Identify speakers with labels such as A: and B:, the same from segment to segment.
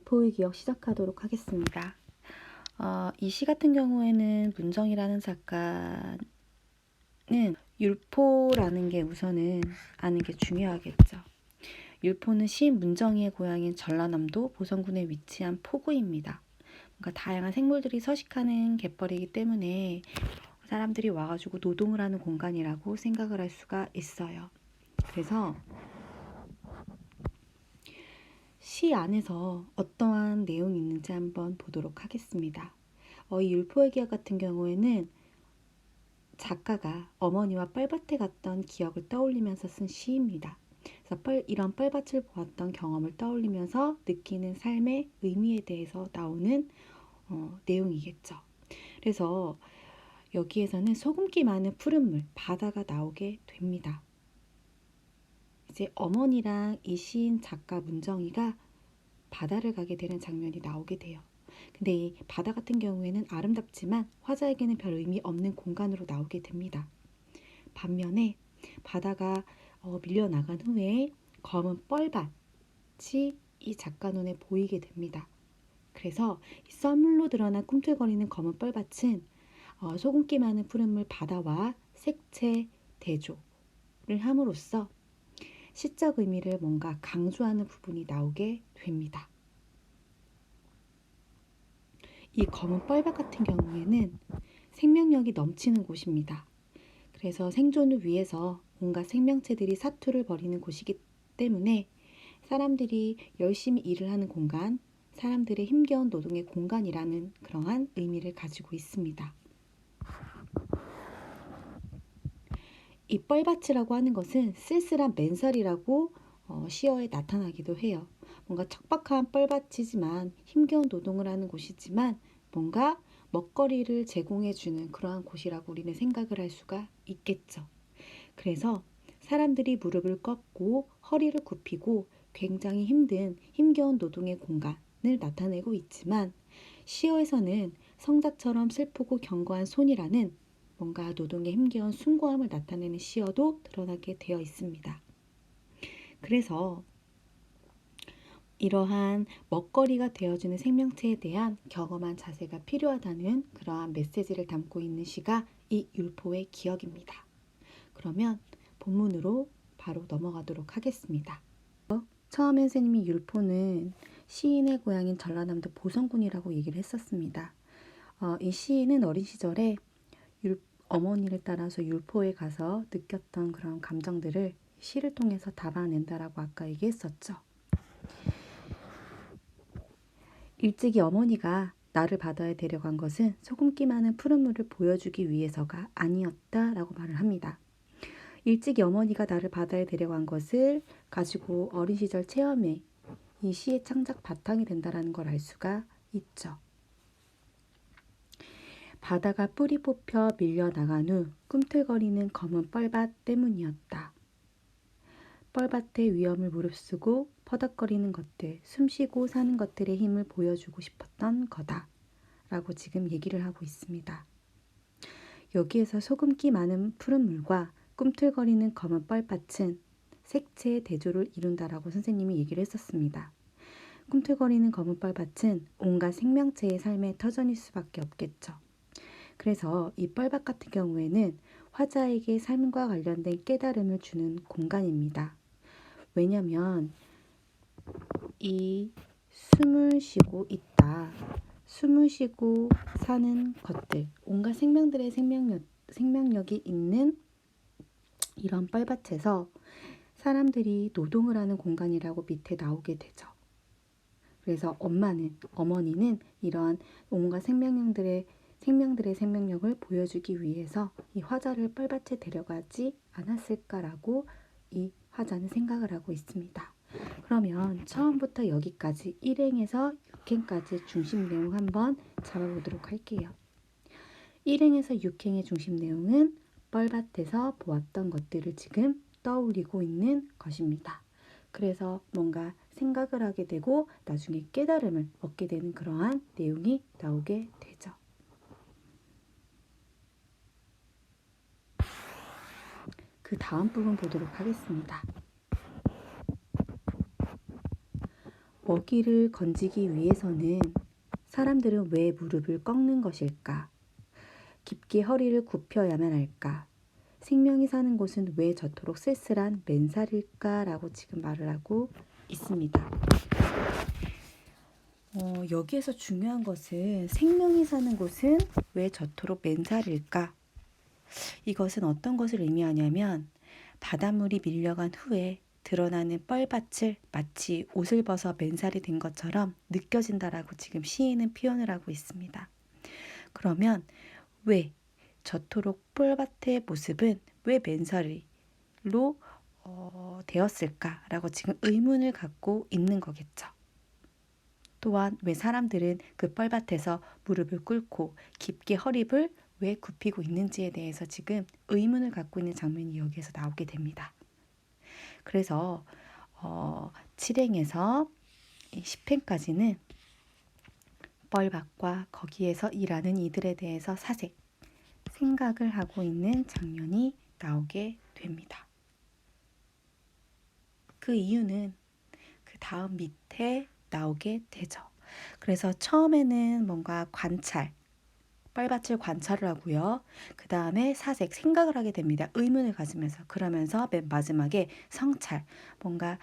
A: 율포의 기억 시작하도록 하겠습니다. 이 시 같은 경우에는 문정이라는 작가는 율포라는 게 우선은 아는 게 중요하겠죠. 율포는 시인 문정이의 고향인 전라남도 보성군에 위치한 포구입니다. 그러니까 다양한 생물들이 서식하는 갯벌이기 때문에 사람들이 와가지고 노동을 하는 공간이라고 생각을 할 수가 있어요. 그래서 시 안에서 어떠한 내용이 있는지 한번 보도록 하겠습니다. 이 율포의 기억 같은 경우에는 작가가 어머니와 뻘밭에 갔던 기억을 떠올리면서 쓴 시입니다. 그래서 이런 뻘밭을 보았던 경험을 떠올리면서 느끼는 삶의 의미에 대해서 나오는 내용이겠죠. 그래서 여기에서는 소금기 많은 푸른 물, 바다가 나오게 됩니다. 이제 어머니랑 이 시인 작가 문정이가 바다를 가게 되는 장면이 나오게 돼요. 근데 이 바다 같은 경우에는 아름답지만 화자에게는 별 의미 없는 공간으로 나오게 됩니다. 반면에 바다가 밀려나간 후에 검은 뻘밭이 이 작가 눈에 보이게 됩니다. 그래서 이 썰물로 드러난 꿈틀거리는 검은 뻘밭은 소금기 많은 푸른물 바다와 색채 대조를 함으로써 시적 의미를 뭔가 강조하는 부분이 나오게 됩니다. 이 검은 뻘밭 같은 경우에는 생명력이 넘치는 곳입니다. 그래서 생존을 위해서 온갖 생명체들이 사투를 벌이는 곳이기 때문에 사람들이 열심히 일을 하는 공간, 사람들의 힘겨운 노동의 공간이라는 그러한 의미를 가지고 있습니다. 이 뻘밭이라고 하는 것은 쓸쓸한 맨살이라고 시어에 나타나기도 해요. 뭔가 척박한 뻘밭이지만 힘겨운 노동을 하는 곳이지만 뭔가 먹거리를 제공해주는 그러한 곳이라고 우리는 생각을 할 수가 있겠죠. 그래서 사람들이 무릎을 꺾고 허리를 굽히고 굉장히 힘겨운 노동의 공간을 나타내고 있지만 시어에서는 성자처럼 슬프고 견고한 손이라는 뭔가 노동의 힘겨운 숭고함을 나타내는 시어도 드러나게 되어 있습니다. 그래서 이러한 먹거리가 되어주는 생명체에 대한 경험한 자세가 필요하다는 그러한 메시지를 담고 있는 시가 이 율포의 기억입니다. 그러면 본문으로 바로 넘어가도록 하겠습니다. 처음에 선생님이 율포는 시인의 고향인 전라남도 보성군이라고 얘기를 했었습니다. 이 시인은 어린 시절에 어머니를 따라서 율포에 가서 느꼈던 그런 감정들을 시를 통해서 담아낸다라고 아까 얘기했었죠. 일찍이 어머니가 나를 바다에 데려간 것은 소금기 많은 푸른 물을 보여주기 위해서가 아니었다라고 말을 합니다. 일찍이 어머니가 나를 바다에 데려간 것을 가지고 어린 시절 체험에 이 시의 창작 바탕이 된다라는 걸 알 수가 있죠. 바다가 뿌리 뽑혀 밀려나간 후 꿈틀거리는 검은 뻘밭 때문이었다. 뻘밭의 위험을 무릅쓰고 퍼덕거리는 것들, 숨쉬고 사는 것들의 힘을 보여주고 싶었던 거다. 라고 지금 얘기를 하고 있습니다. 여기에서 소금기 많은 푸른 물과 꿈틀거리는 검은 뻘밭은 색채의 대조를 이룬다라고 선생님이 얘기를 했었습니다. 꿈틀거리는 검은 뻘밭은 온갖 생명체의 삶의 터전일 수밖에 없겠죠. 그래서 이 뻘밭 같은 경우에는 화자에게 삶과 관련된 깨달음을 주는 공간입니다. 왜냐하면 이 숨을 쉬고 있다. 숨을 쉬고 사는 것들, 온갖 생명들의 생명력이 있는 이런 뻘밭에서 사람들이 노동을 하는 공간이라고 밑에 나오게 되죠. 그래서 어머니는 이러한 온갖 생명들의 생명력을 보여주기 위해서 이 화자를 뻘밭에 데려가지 않았을까라고 이 화자는 생각을 하고 있습니다. 그러면 처음부터 여기까지 1행에서 6행까지 중심 내용 한번 잡아보도록 할게요. 1행에서 6행의 중심 내용은 뻘밭에서 보았던 것들을 지금 떠올리고 있는 것입니다. 그래서 뭔가 생각을 하게 되고 나중에 깨달음을 얻게 되는 그러한 내용이 나오게 되죠. 그 다음 부분 보도록 하겠습니다. 먹이를 건지기 위해서는 사람들은 왜 무릎을 꺾는 것일까? 깊게 허리를 굽혀야만 할까? 생명이 사는 곳은 왜 저토록 쓸쓸한 맨살일까? 라고 지금 말을 하고 있습니다. 여기에서 중요한 것은 생명이 사는 곳은 왜 저토록 맨살일까? 이것은 어떤 것을 의미하냐면 바닷물이 밀려간 후에 드러나는 뻘밭을 마치 옷을 벗어 맨살이 된 것처럼 느껴진다라고 지금 시인은 표현을 하고 있습니다. 그러면 왜 저토록 뻘밭의 모습은 왜 맨살이로 되었을까라고 지금 의문을 갖고 있는 거겠죠. 또한 왜 사람들은 그 뻘밭에서 무릎을 꿇고 깊게 허리를 왜 굽히고 있는지에 대해서 지금 의문을 갖고 있는 장면이 여기에서 나오게 됩니다. 그래서 7행에서 10행까지는 뻘밭과 거기에서 일하는 이들에 대해서 사색, 생각을 하고 있는 장면이 나오게 됩니다. 그 이유는 그 다음 밑에 나오게 되죠. 그래서 처음에는 뭔가 관찰, 뻘밭을 관찰을 하고요. 그 다음에 사색, 생각을 하게 됩니다. 의문을 가지면서. 그러면서 맨 마지막에 성찰, 뭔가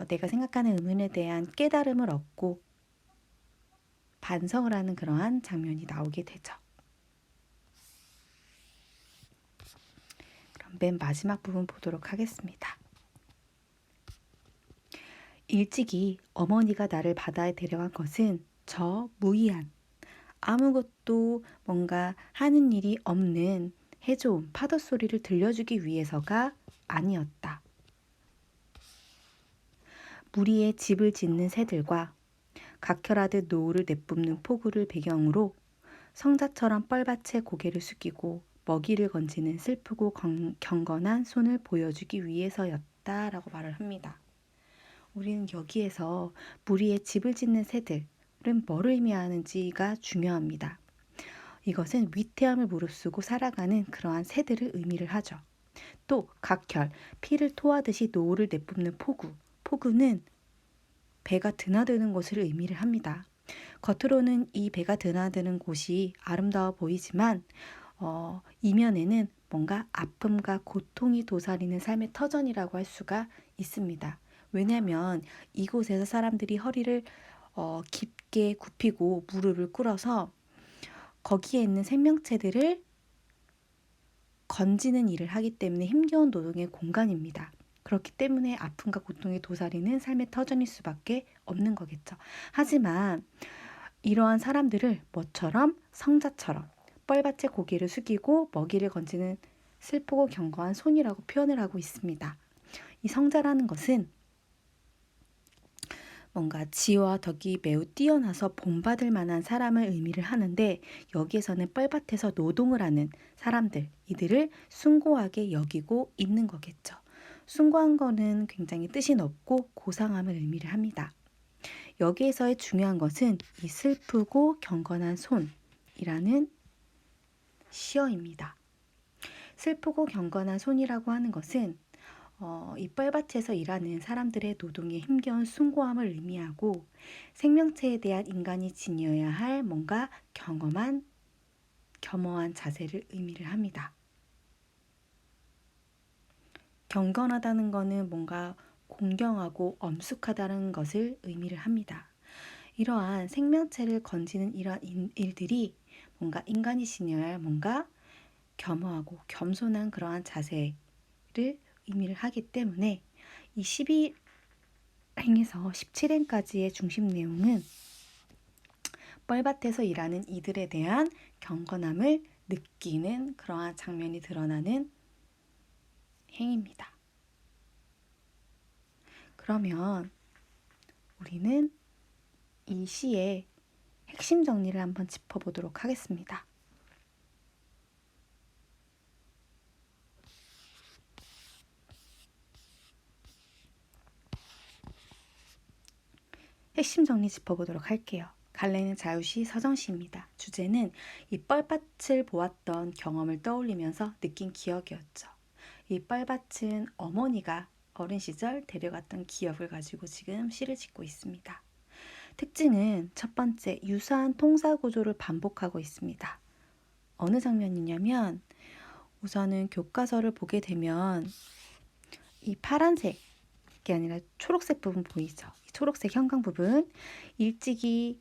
A: 내가 생각하는 의문에 대한 깨달음을 얻고 반성을 하는 그러한 장면이 나오게 되죠. 그럼 맨 마지막 부분 보도록 하겠습니다. 일찍이 어머니가 나를 바다에 데려간 것은 저 무의한, 아무것도 뭔가 하는 일이 없는 해좋은 파도 소리를 들려주기 위해서가 아니었다. 무리에 집을 짓는 새들과 각혈하듯 노을을 내뿜는 폭우를 배경으로 성자처럼 뻘밭에 고개를 숙이고 먹이를 건지는 슬프고 경건한 손을 보여주기 위해서였다라고 말을 합니다. 우리는 여기에서 무리에 집을 짓는 새들은 뭐를 의미하는지가 중요합니다. 이것은 위태함을 무릅쓰고 살아가는 그러한 새들을 의미를 하죠. 또 각혈, 피를 토하듯이 노을을 내뿜는 폭우는 배가 드나드는 곳을 의미를 합니다. 겉으로는 이 배가 드나드는 곳이 아름다워 보이지만 이면에는 뭔가 아픔과 고통이 도사리는 삶의 터전이라고 할 수가 있습니다. 왜냐하면 이곳에서 사람들이 허리를 깊게 굽히고 무릎을 꿇어서 거기에 있는 생명체들을 건지는 일을 하기 때문에 힘겨운 노동의 공간입니다. 그렇기 때문에 아픔과 고통이 도사리는 삶의 터전일 수밖에 없는 거겠죠. 하지만 이러한 사람들을 뭐처럼 성자처럼 뻘밭에 고개를 숙이고 먹이를 건지는 슬프고 견고한 손이라고 표현을 하고 있습니다. 이 성자라는 것은 뭔가 지와 덕이 매우 뛰어나서 본받을 만한 사람을 의미를 하는데 여기에서는 뻘밭에서 노동을 하는 사람들, 이들을 숭고하게 여기고 있는 거겠죠. 숭고한 거는 굉장히 뜻이 높고 고상함을 의미를 합니다. 여기에서의 중요한 것은 이 슬프고 경건한 손이라는 시어입니다. 슬프고 경건한 손이라고 하는 것은 이 뻘밭에서 일하는 사람들의 노동의 힘겨운 숭고함을 의미하고 생명체에 대한 인간이 지녀야 할 뭔가 겸허한 자세를 의미를 합니다. 경건하다는 것은 뭔가 공경하고 엄숙하다는 것을 의미를 합니다. 이러한 생명체를 건지는 이러한 일들이 뭔가 인간이 지녀야 할 뭔가 겸허하고 겸손한 그러한 자세를 의미를 하기 때문에 이 12행에서 17행까지의 중심 내용은 뻘밭에서 일하는 이들에 대한 경건함을 느끼는 그러한 장면이 드러나는 행입니다. 그러면 우리는 이 시의 핵심 정리를 한번 짚어보도록 하겠습니다. 핵심 정리 짚어보도록 할게요. 갈래는 자유시 서정시입니다. 주제는 이 뻘밭을 보았던 경험을 떠올리면서 느낀 기억이었죠. 이 뻘밭은 어머니가 어린 시절 데려갔던 기억을 가지고 지금 시를 짓고 있습니다. 특징은 첫 번째, 유사한 통사 구조를 반복하고 있습니다. 어느 장면이냐면 우선은 교과서를 보게 되면 이 파란색이 아니라 초록색 부분 보이죠? 이 초록색 형광 부분, 일찍이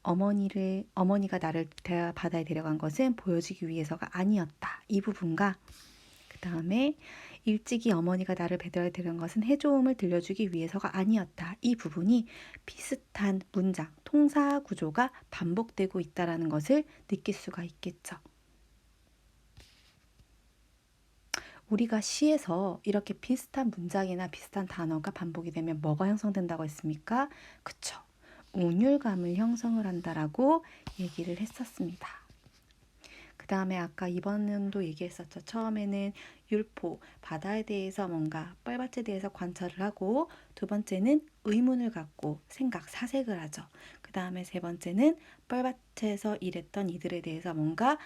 A: 어머니가 나를 바다에 데려간 것은 보여주기 위해서가 아니었다. 이 부분과 그 다음에 일찍이 어머니가 나를 배달에 데려간 것은 해조음을 들려주기 위해서가 아니었다. 이 부분이 비슷한 문장, 통사 구조가 반복되고 있다는 것을 느낄 수가 있겠죠. 우리가 시에서 이렇게 비슷한 문장이나 비슷한 단어가 반복이 되면 뭐가 형성된다고 했습니까? 그쵸. 운율감을 형성을 한다라고 얘기를 했었습니다. 그 다음에 아까 이번 년도 얘기했었죠. 처음에는 율포, 바다에 대해서 뭔가 뻘밭에 대해서 관찰을 하고, 두 번째는 의문을 갖고 생각, 사색을 하죠. 그 다음에 세 번째는 뻘밭에서 일했던 이들에 대해서 뭔가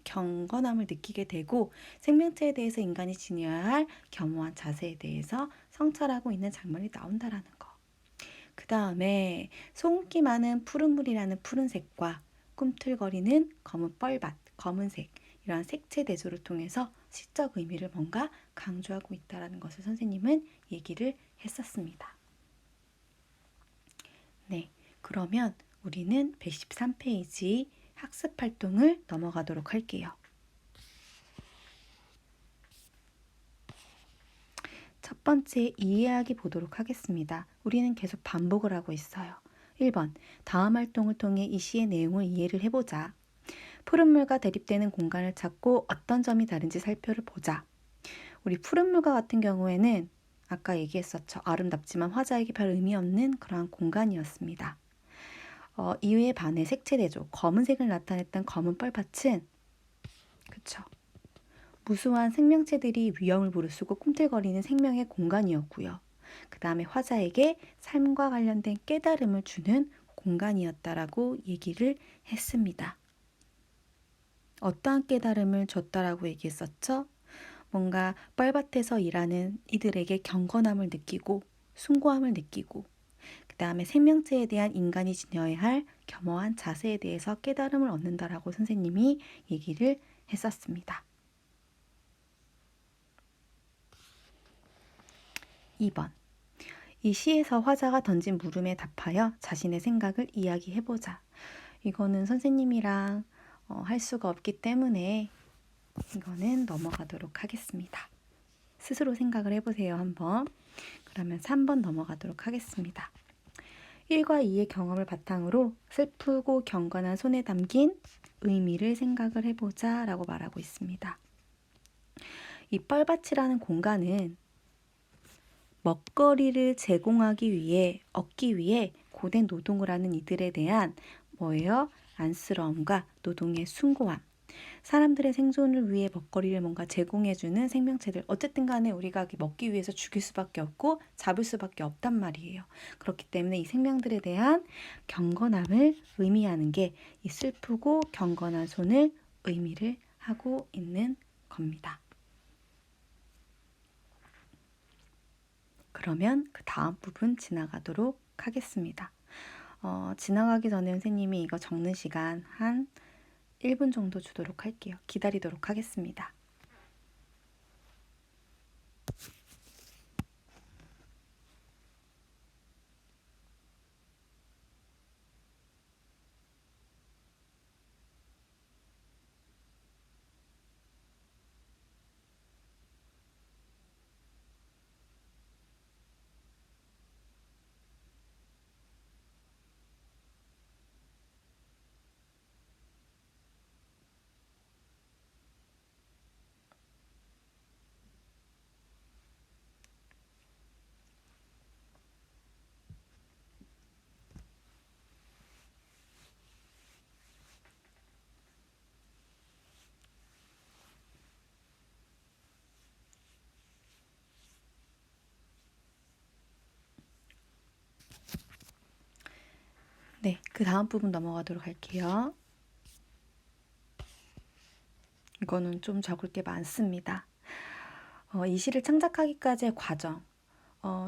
A: 경건함을 느끼게 되고, 생명체에 대해서 인간이 지녀야 할 겸허한 자세에 대해서 성찰하고 있는 장면이 나온다라는 거. 그 다음에 소금기 많은 푸른물이라는 푸른색과 꿈틀거리는 검은 뻘밭, 검은색, 이러한 색채 대조를 통해서 시적 의미를 뭔가 강조하고 있다는 것을 선생님은 얘기를 했었습니다. 네, 그러면 우리는 113페이지 학습 활동을 넘어가도록 할게요. 첫 번째 이해하기 보도록 하겠습니다. 우리는 계속 반복을 하고 있어요. 1번, 다음 활동을 통해 이 시의 내용을 이해를 해보자. 푸른물과 대립되는 공간을 찾고 어떤 점이 다른지 살펴를 보자. 우리 푸른물과 같은 경우에는 아까 얘기했었죠. 아름답지만 화자에게 별 의미 없는 그러한 공간이었습니다. 이에 반해 색채 대조, 검은색을 나타냈던 검은 뻘밭은 그쵸. 무수한 생명체들이 위험을 무릅쓰고 꿈틀거리는 생명의 공간이었고요. 그 다음에 화자에게 삶과 관련된 깨달음을 주는 공간이었다라고 얘기를 했습니다. 어떠한 깨달음을 줬다라고 얘기했었죠? 뭔가 뻘밭에서 일하는 이들에게 경건함을 느끼고 숭고함을 느끼고, 그 다음에 생명체에 대한 인간이 지녀야 할 겸허한 자세에 대해서 깨달음을 얻는다라고 선생님이 얘기를 했었습니다. 2번, 이 시에서 화자가 던진 물음에 답하여 자신의 생각을 이야기해보자. 이거는 선생님이랑 할 수가 없기 때문에 이거는 넘어가도록 하겠습니다. 스스로 생각을 해보세요, 한번. 그러면 3번 넘어가도록 하겠습니다. 1과 2의 경험을 바탕으로 슬프고 경건한 손에 담긴 의미를 생각을 해보자 라고 말하고 있습니다. 이 뻘밭이라는 공간은 먹거리를 얻기 위해 고된 노동을 하는 이들에 대한 뭐예요? 안쓰러움과 노동의 숭고함. 사람들의 생존을 위해 먹거리를 뭔가 제공해주는 생명체들. 어쨌든 간에 우리가 먹기 위해서 죽일 수밖에 없고 잡을 수밖에 없단 말이에요. 그렇기 때문에 이 생명들에 대한 경건함을 의미하는 게 이 슬프고 경건한 손을 의미를 하고 있는 겁니다. 그러면 그 다음 부분 지나가도록 하겠습니다. 지나가기 전에 선생님이 이거 적는 시간 한 1분 정도 주도록 할게요. 기다리도록 하겠습니다. 네, 그 다음 부분 넘어가도록 할게요. 이거는 좀 적을 게 많습니다. 이 시를 창작하기까지의 과정,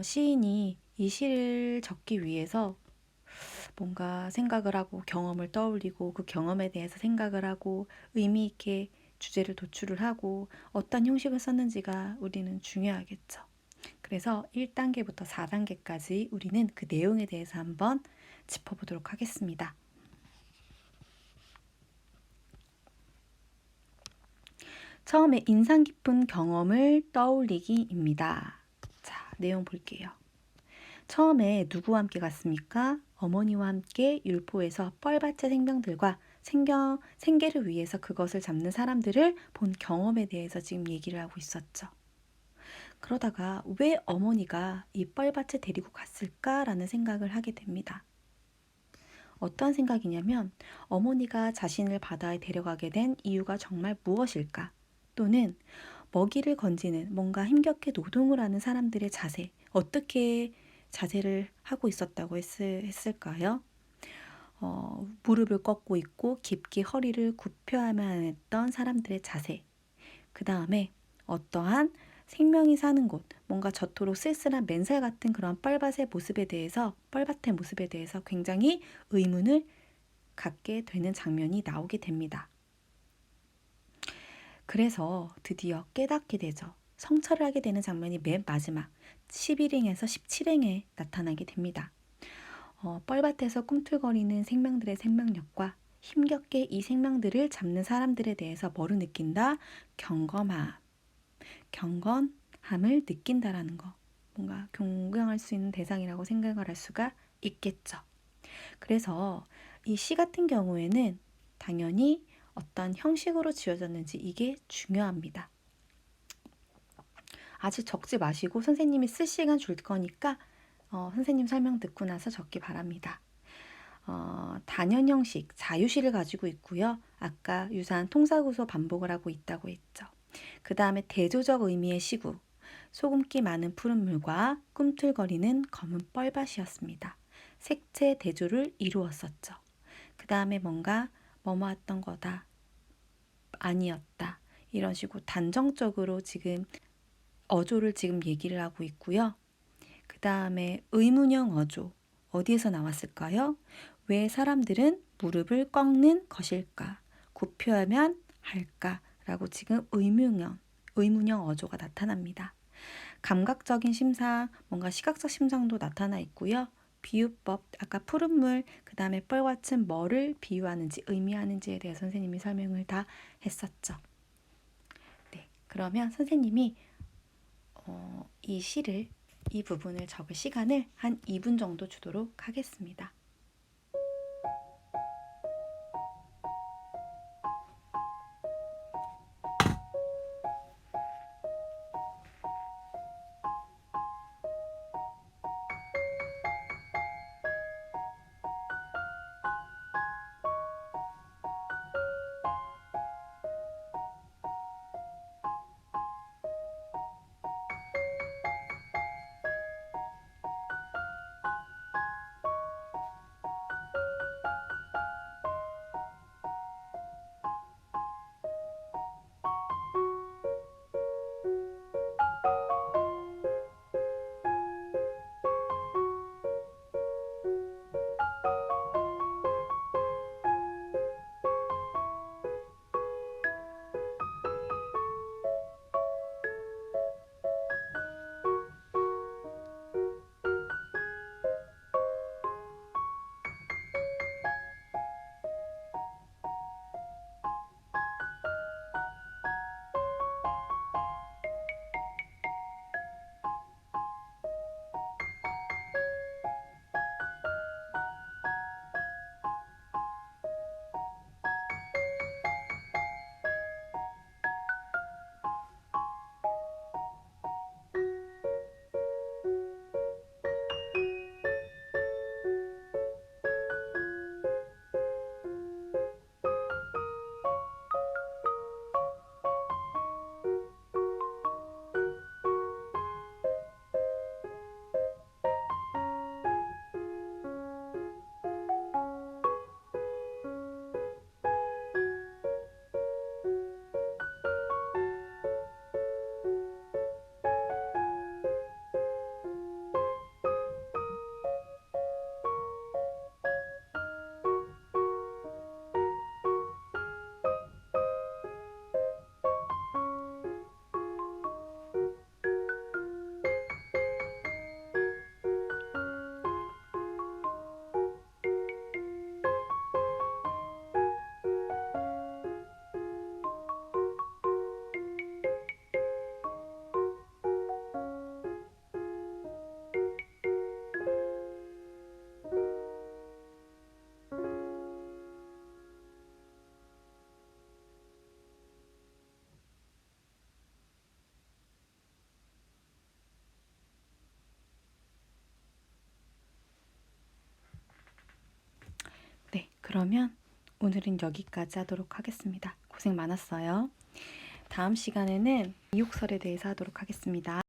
A: 시인이 이 시를 적기 위해서 뭔가 생각을 하고 경험을 떠올리고 그 경험에 대해서 생각을 하고 의미 있게 주제를 도출을 하고 어떤 형식을 썼는지가 우리는 중요하겠죠. 그래서 1단계부터 4단계까지 우리는 그 내용에 대해서 한번 짚어보도록 하겠습니다. 처음에 인상 깊은 경험을 떠올리기입니다. 자, 내용 볼게요. 처음에 누구와 함께 갔습니까? 어머니와 함께 율포에서 뻘밭의 생명들과 생계를 위해서 그것을 잡는 사람들을 본 경험에 대해서 지금 얘기를 하고 있었죠. 그러다가 왜 어머니가 이 뻘밭에 데리고 갔을까라는 생각을 하게 됩니다. 어떤 생각이냐면 어머니가 자신을 바다에 데려가게 된 이유가 정말 무엇일까? 또는 먹이를 건지는 뭔가 힘겹게 노동을 하는 사람들의 자세, 어떻게 자세를 하고 있었다고 했을까요? 무릎을 꺾고 있고 깊게 허리를 굽혀야만 했던 사람들의 자세. 그 다음에 어떠한 생명이 사는 곳, 뭔가 저토록 쓸쓸한 맨살 같은 그런 뻘밭의 모습에 대해서 굉장히 의문을 갖게 되는 장면이 나오게 됩니다. 그래서 드디어 깨닫게 되죠. 성찰을 하게 되는 장면이 맨 마지막 11행에서 17행에 나타나게 됩니다. 뻘밭에서 꿈틀거리는 생명들의 생명력과 힘겹게 이 생명들을 잡는 사람들에 대해서 뭐를 느낀다? 경건함을 느낀다라는 거. 뭔가 존경할 수 있는 대상이라고 생각을 할 수가 있겠죠. 그래서 이 시 같은 경우에는 당연히 어떤 형식으로 지어졌는지 이게 중요합니다. 아직 적지 마시고 선생님이 쓸 시간 줄 거니까 선생님 설명 듣고 나서 적기 바랍니다. 단연 형식, 자유시를 가지고 있고요. 아까 유사한 통사구소 반복을 하고 있다고 했죠. 그 다음에 대조적 의미의 시구, 소금기 많은 푸른 물과 꿈틀거리는 검은 뻘밭이었습니다. 색채 대조를 이루었었죠. 그 다음에 뭔가 뭐뭐했던 거다, 아니었다, 이런 식으로 단정적으로 지금 어조를 지금 얘기를 하고 있고요. 그 다음에 의문형 어조, 어디에서 나왔을까요? 왜 사람들은 무릎을 꺾는 것일까? 굽혀야만 할까? 라고 지금 의문형 어조가 나타납니다. 감각적인 심상, 뭔가 시각적 심상도 나타나 있고요. 비유법, 아까 푸른 물, 그 다음에 뻘같은 뭐를 비유하는지, 의미하는지에 대해 선생님이 설명을 다 했었죠. 네, 그러면 선생님이 이 부분을 적을 시간을 한 2분 정도 주도록 하겠습니다. 그러면 오늘은 여기까지 하도록 하겠습니다. 고생 많았어요. 다음 시간에는 이욕설에 대해서 하도록 하겠습니다.